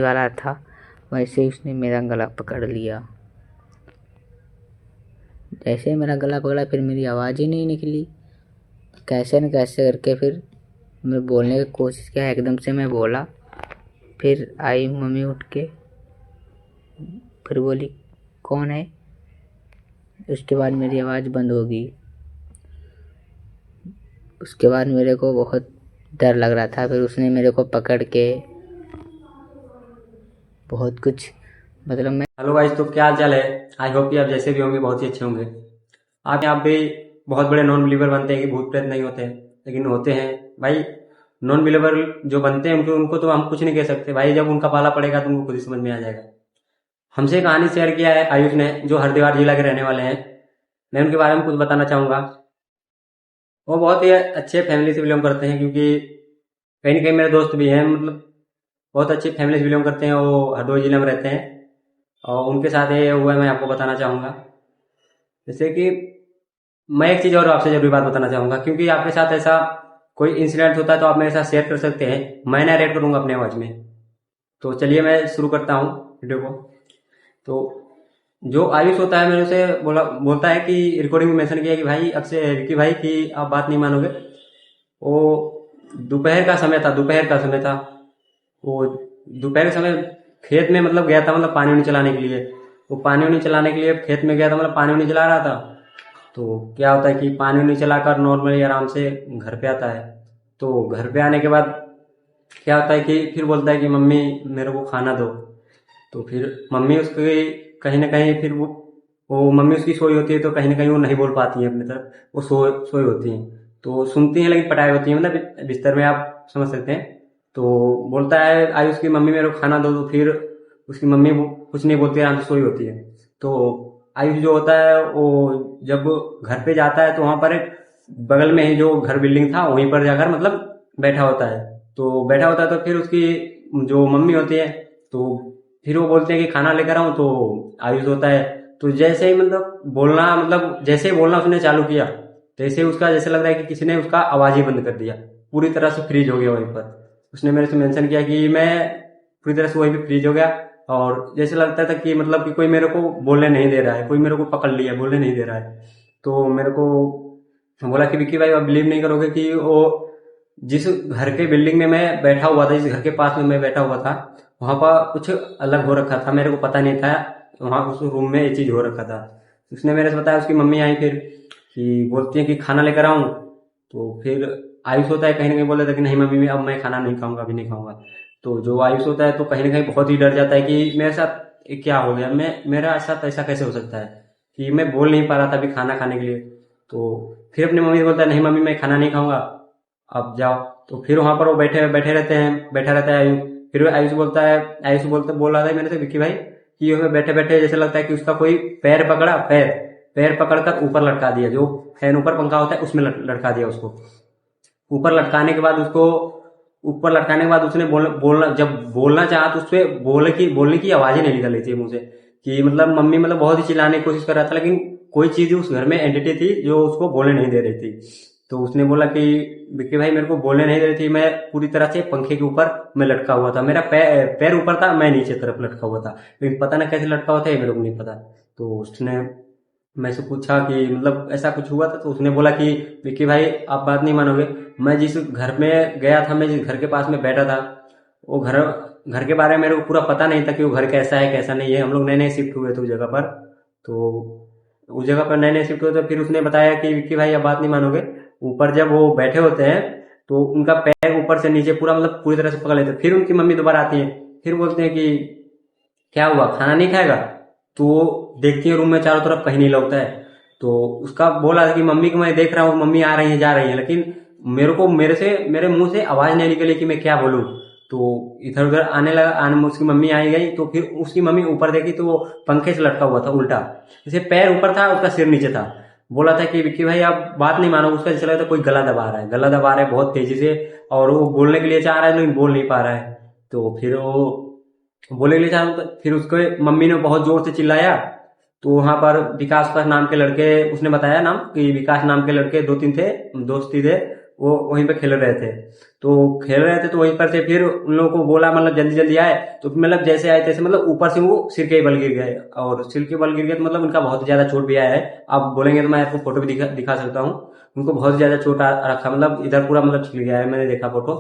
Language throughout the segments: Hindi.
वाला था, वैसे ही उसने मेरा गला पकड़ लिया। जैसे ही मेरा गला पकड़ा फिर मेरी आवाज़ ही नहीं निकली। कैसे न कैसे करके फिर मैं बोलने की कोशिश किया, एकदम से मैं बोला। फिर आई मम्मी उठ के, फिर बोली कौन है। उसके बाद मेरी आवाज़ बंद हो गई। उसके बाद मेरे को बहुत डर लग रहा था। फिर उसने मेरे को पकड़ के बहुत कुछ, मतलब मैं हेलो गाइस, तो क्या हाल चाल है। आई होप कि आप जैसे भी होंगे बहुत ही अच्छे होंगे। आप भी बहुत बड़े नॉन बिलीवर बनते हैं कि भूत प्रेत नहीं होते, लेकिन होते हैं भाई। नॉन बिलीवर जो बनते हैं उनको उनको तो हम कुछ नहीं कह सकते भाई। जब उनका पाला पड़ेगा तो उनको खुद ही समझ में आ जाएगा। हमसे कहानी शेयर किया है आयुष ने, जो हरिद्वार जिला के रहने वाले हैं। मैं उनके बारे में कुछ बताना चाहूंगा। वो बहुत ही अच्छे फैमिली से बिलोंग करते हैं, क्योंकि कहीं ना कहीं मेरे दोस्त भी हैं, मतलब बहुत अच्छी फैमिली से बिलोंग करते हैं। वो हरदोई जिले में रहते हैं और उनके साथ ये हुआ है, मैं आपको बताना चाहूंगा। जैसे कि मैं एक चीज और आपसे जरूरी बात बताना चाहूंगा, क्योंकि आपके साथ ऐसा कोई इंसिडेंट होता है तो आप मेरे साथ शेयर कर सकते हैं। मैं नरेट करूंगा अपने आवाज में। तो चलिए मैं शुरू करता हूँ वीडियो को। तो जो आयुष होता है, मैंने उसे बोलता है कि रिकॉर्डिंग में मेंशन किया कि भाई अक्षय विक्की भाई की आप बात नहीं मानोगे। वो दोपहर का समय था। वो दोपहर के समय खेत में मतलब गया था, मतलब पानी उनी चलाने के लिए। वो पानी उनी चलाने के लिए खेत में गया था, मतलब पानी उनी चला रहा था। तो क्या होता है कि पानी उनी चलाकर नॉर्मली आराम से घर पे आता है। तो घर पे आने के बाद क्या होता है कि फिर बोलता है कि मम्मी मेरे को खाना दो। तो फिर मम्मी उसकी कहीं ना कहीं फिर वो मम्मी उसकी सोई होती है, तो कहीं ना कहीं वो नहीं बोल पाती है अपनी तरफ। वो सोई होती हैं, तो सुनती हैं लेकिन पटाई होती है, मतलब बिस्तर में, आप समझ सकते हैं। तो बोलता है आयुष की मम्मी मेरे को खाना दो। तो फिर उसकी मम्मी कुछ नहीं बोलती, आराम से सोई होती है। तो आयुष जो होता है वो जब घर पे जाता है तो वहां पर एक बगल में ही जो घर बिल्डिंग था वहीं पर जाकर मतलब बैठा होता है। तो बैठा होता है तो फिर उसकी जो मम्मी होती है, तो फिर वो बोलते हैं कि खाना लेकर आऊं। तो आयुष होता है, तो जैसे ही जैसे ही बोलना उसने चालू किया, तैसे ही उसका जैसे लग रहा है कि किसी ने उसका आवाज ही बंद कर दिया। पूरी तरह से फ्रीज हो गया वहीं पर। उसने मेरे से मेंशन किया कि मैं पूरी तरह से वहीं पे फ्रीज हो गया। और जैसे लगता था कि मतलब कि कोई मेरे को बोलने नहीं दे रहा है, कोई मेरे को पकड़ लिया, बोलने नहीं दे रहा है। तो मेरे को बोला कि विक्की भाई आप बिलीव नहीं करोगे कि वो जिस घर के बिल्डिंग में मैं बैठा हुआ था, जिस घर के पास में मैं बैठा हुआ था, वहां पर कुछ अलग हो रखा था, मेरे को पता नहीं था। वहां उस रूम में ये चीज हो रखा था। उसने मेरे से बताया, उसकी मम्मी आई फिर कि बोलती है कि खाना लेकर आऊं। तो फिर आयुष होता है कहीं ना कहीं बोल देता है कि नहीं मम्मी अब मैं खाना नहीं खाऊंगा, अभी नहीं खाऊंगा। तो जो आयुष होता है तो कहीं ना कहीं बहुत ही डर जाता है कि मेरे साथ ये क्या हो गया, मैं मेरा साथ ऐसा कैसे हो सकता है कि मैं बोल नहीं पा रहा था अभी खाना खाने के लिए। तो फिर अपनी मम्मी से बोलता है नहीं मम्मी मैं खाना नहीं खाऊंगा, अब जाओ। तो फिर वहां पर वो बैठे बैठे रहते हैं, बैठा रहता है आयुष। फिर आयुष बोल रहा था मेरे से विक्की भाई कि हमें बैठे बैठे जैसे लगता है कि उसका कोई पैर पकड़ा, पैर पकड़कर ऊपर लटका दिया। जो फैन ऊपर पंखा होता है उसमें लटका दिया उसको। ऊपर लटकाने के बाद उसको ऊपर लटकाने के बाद उसने जब बोलना चाहा तो उसपे बोलने की आवाज ही नहीं निकल रही थी मुंह से। कि मतलब मम्मी मतलब बहुत ही चिल्लाने की कोशिश कर रहा था, लेकिन कोई चीज उस घर में एंटिटी थी जो उसको बोलने नहीं दे रही थी। तो उसने बोला कि विक्की भाई मेरे को बोलने नहीं दे रही थी, मैं पूरी तरह से पंखे के ऊपर मैं लटका हुआ था, मेरा पैर ऊपर था, मैं नीचे तरफ लटका हुआ था, लेकिन पता ना कैसे लटका हुआ था ये मेरे को नहीं पता। तो उसने मैं से पूछा कि मतलब ऐसा कुछ हुआ था। तो उसने बोला कि विक्की भाई आप बात नहीं मानोगे, मैं जिस घर में गया था, मैं जिस घर के पास में बैठा था, वो घर घर के बारे में मेरे को पूरा पता नहीं था कि वो घर कैसा है कैसा नहीं है। हम लोग नए नए शिफ्ट हुए थे उस जगह पर। तो उस जगह पर नए नए शिफ्ट हुए, तो फिर उसने बताया कि विक्की भाई आप बात नहीं मानोगे, ऊपर जब वो बैठे होते हैं तो उनका पैर ऊपर से नीचे पूरा मतलब पूरी तरह से पकड़ लेते हैं। फिर उनकी मम्मी दोबारा आती है, फिर बोलते हैं कि क्या हुआ खाना नहीं खाएगा। तो वो देखती है रूम में चारों तरफ कहीं नहीं लगता है। तो उसका बोला कि मम्मी को मैं देख रहा हूँ, मम्मी आ रही है जा रही है, लेकिन मेरे मुंह से आवाज नहीं निकली कि मैं क्या बोलूं। तो इधर उधर आने लगा, उसकी मम्मी आई गई। तो फिर उसकी मम्मी ऊपर देखी तो वो पंखे से लटका हुआ था उल्टा, जैसे पैर ऊपर था उसका सिर नीचे था। बोला था कि विक्की भाई आप बात नहीं मानो, उसका जैसे लगा था कोई गला दबा रहा है, गला दबा रहा है बहुत तेजी से। और वो बोलने के लिए चाह रहा है लेकिन बोल नहीं पा रहा है। तो फिर वो बोले के लिए चाह रहा था, फिर उसके मम्मी ने बहुत जोर से चिल्लाया। तो वहां पर विकास का नाम के लड़के, उसने बताया नाम कि विकास नाम के लड़के दो तीन थे, दोस्ती थे। वो वहीं पे खेल रहे थे। तो खेल रहे थे तो वहीं पर से फिर उन लोगों को बोला मतलब जल्दी जल्दी आए, तो मतलब जैसे आए तैसे मतलब ऊपर से वो सिर के बल गिर गए, और सिर के बल गिर गए तो मतलब उनका बहुत ज्यादा चोट भी आया है। आप बोलेंगे तो मैं आपको फोटो भी दिखा सकता हूँ। उनको बहुत ज्यादा चोट आ रखा, मतलब इधर पूरा मतलब छिल गया है, मैंने देखा फोटो।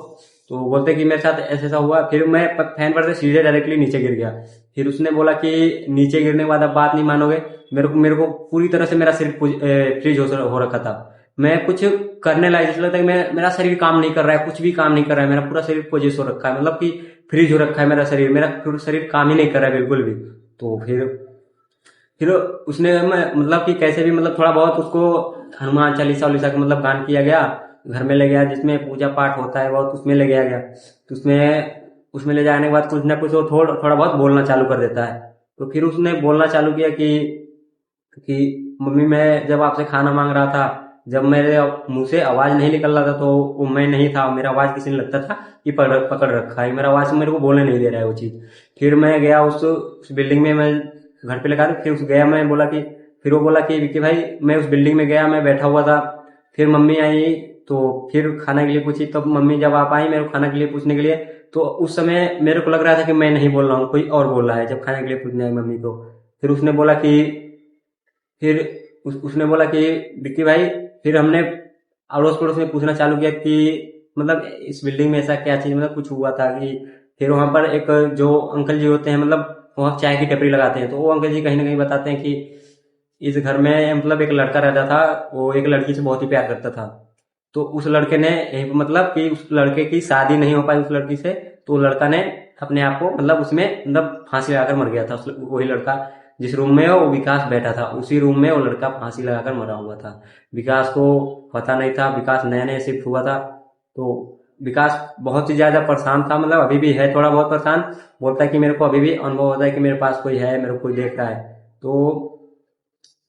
तो बोलते कि मेरे साथ ऐसा ऐसा हुआ, फिर मैं फैन पर से सीधे डायरेक्टली नीचे गिर गया। फिर उसने बोला कि नीचे गिरने के बाद आप बात नहीं मानोगे, मेरे को पूरी तरह से मेरा सिर फ्रीज हो रखा था। मैं कुछ करने लायक, जैसे लगता है कि मेरा शरीर काम नहीं कर रहा है, कुछ भी काम नहीं कर रहा है, मेरा पूरा शरीर पोजिस हो रखा है, मतलब कि फ्रीज हो रखा है मेरा पूरा शरीर काम ही नहीं कर रहा है बिल्कुल भी। तो फिर उसने मतलब कि कैसे भी मतलब थोड़ा बहुत उसको हनुमान चालीसा वालीसा का मतलब गान किया गया, घर में ले गया जिसमें पूजा पाठ होता है बहुत, उसमें ले गया गया। तो उसमें उसमें ले जाने के बाद कुछ ना कुछ वो थोड़ा थोड़ा बहुत बोलना चालू कर देता है। तो फिर उसने बोलना चालू किया कि मम्मी मैं जब आपसे खाना मांग रहा था, जब मेरे मुंह से आवाज नहीं निकल रहा था तो वो मैं नहीं था, मेरा आवाज किसी ने लगता था कि पकड़ पकड़ रखा है, मेरा आवाज मेरे को बोलने नहीं दे रहा है वो चीज। फिर मैं गया उस बिल्डिंग में, मैं घर पे लगा फिर उस गया, मैं बोला कि फिर वो बोला कि विक्की भाई मैं उस बिल्डिंग में गया, मैं बैठा हुआ था। फिर मम्मी आई तो फिर खाने के लिए पूछी, तब मम्मी जब आप आई मेरे को खाने के लिए पूछने के लिए, तो उस समय मेरे को लग रहा था कि मैं नहीं बोल रहा हूँ, कोई और बोल रहा है जब खाने के लिए पूछने आई मम्मी को। फिर उसने बोला कि फिर उसने बोला कि विक्की भाई, फिर हमने अड़ोस पड़ोस में पूछना चालू किया कि मतलब इस बिल्डिंग में ऐसा क्या चीज मतलब कुछ हुआ था कि। फिर वहां पर एक जो अंकल जी होते हैं, मतलब वहाँ चाय की टपरी लगाते हैं, तो वो अंकल जी कहीं ना कहीं बताते हैं कि इस घर में मतलब एक लड़का रहता था, वो एक लड़की से बहुत ही प्यार करता था। तो उस लड़के ने यही मतलब कि उस लड़के की शादी नहीं हो पाई उस लड़की से, तो लड़का ने अपने आप को मतलब उसमें मतलब फांसी लगाकर मर गया था। वही लड़का जिस रूम में वो विकास बैठा था, उसी रूम में वो लड़का फांसी लगाकर मरा हुआ था। विकास को पता नहीं था, विकास नया नया शिफ्ट हुआ था। तो विकास बहुत ही ज्यादा परेशान था, मतलब अभी भी है थोड़ा बहुत परेशान। बोलता है कि मेरे को अभी भी अनुभव होता है कि मेरे पास कोई है, मेरे को कोई देख रहा है। तो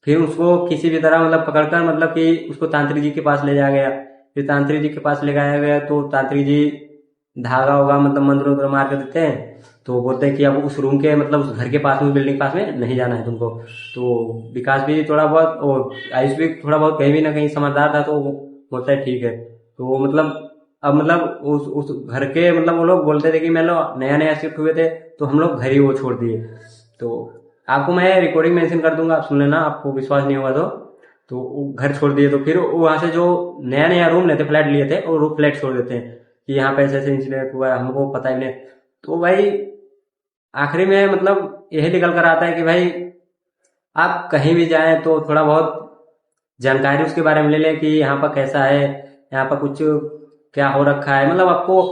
फिर उसको किसी भी तरह मतलब पकड़कर मतलब कि उसको तांत्रिक जी के पास ले जाया गया। फिर तांत्रिक जी के पास ले जाया गया तो तांत्रिक जी धागा होगा मतलब मंत्र वंत्र मार कर देते हैं। तो बोलते हैं कि अब उस रूम के मतलब उस घर के पास में, उस बिल्डिंग के पास में नहीं जाना है तुमको। तो विकास भी थोड़ा बहुत और आयुष भी थोड़ा बहुत कहीं भी ना कहीं समझदार था, तो वो बोलता है ठीक है। तो वो मतलब अब मतलब उस घर के मतलब वो लोग बोलते थे कि मैं लोग नया नया शिफ्ट हुए थे, तो हम लोग घर ही वो छोड़ दिए। तो आपको मैं रिकॉर्डिंग मेंशन कर दूंगा, आप सुन लेना, आपको विश्वास नहीं होगा तो वो घर छोड़ दिए। तो फिर वहां से जो नया नया रूम लेते फ्लैट लिए थे, और वो फ्लैट छोड़ देते हैं कि यहाँ पे ऐसे ऐसे इंसिडेंट हुआ है, हमको पता ही नहीं। तो भाई आखिरी में मतलब यही निकल कर आता है कि भाई आप कहीं भी जाएं तो थोड़ा बहुत जानकारी उसके बारे में ले लें कि यहाँ पर कैसा है, यहाँ पर कुछ क्या हो रखा है, मतलब आपको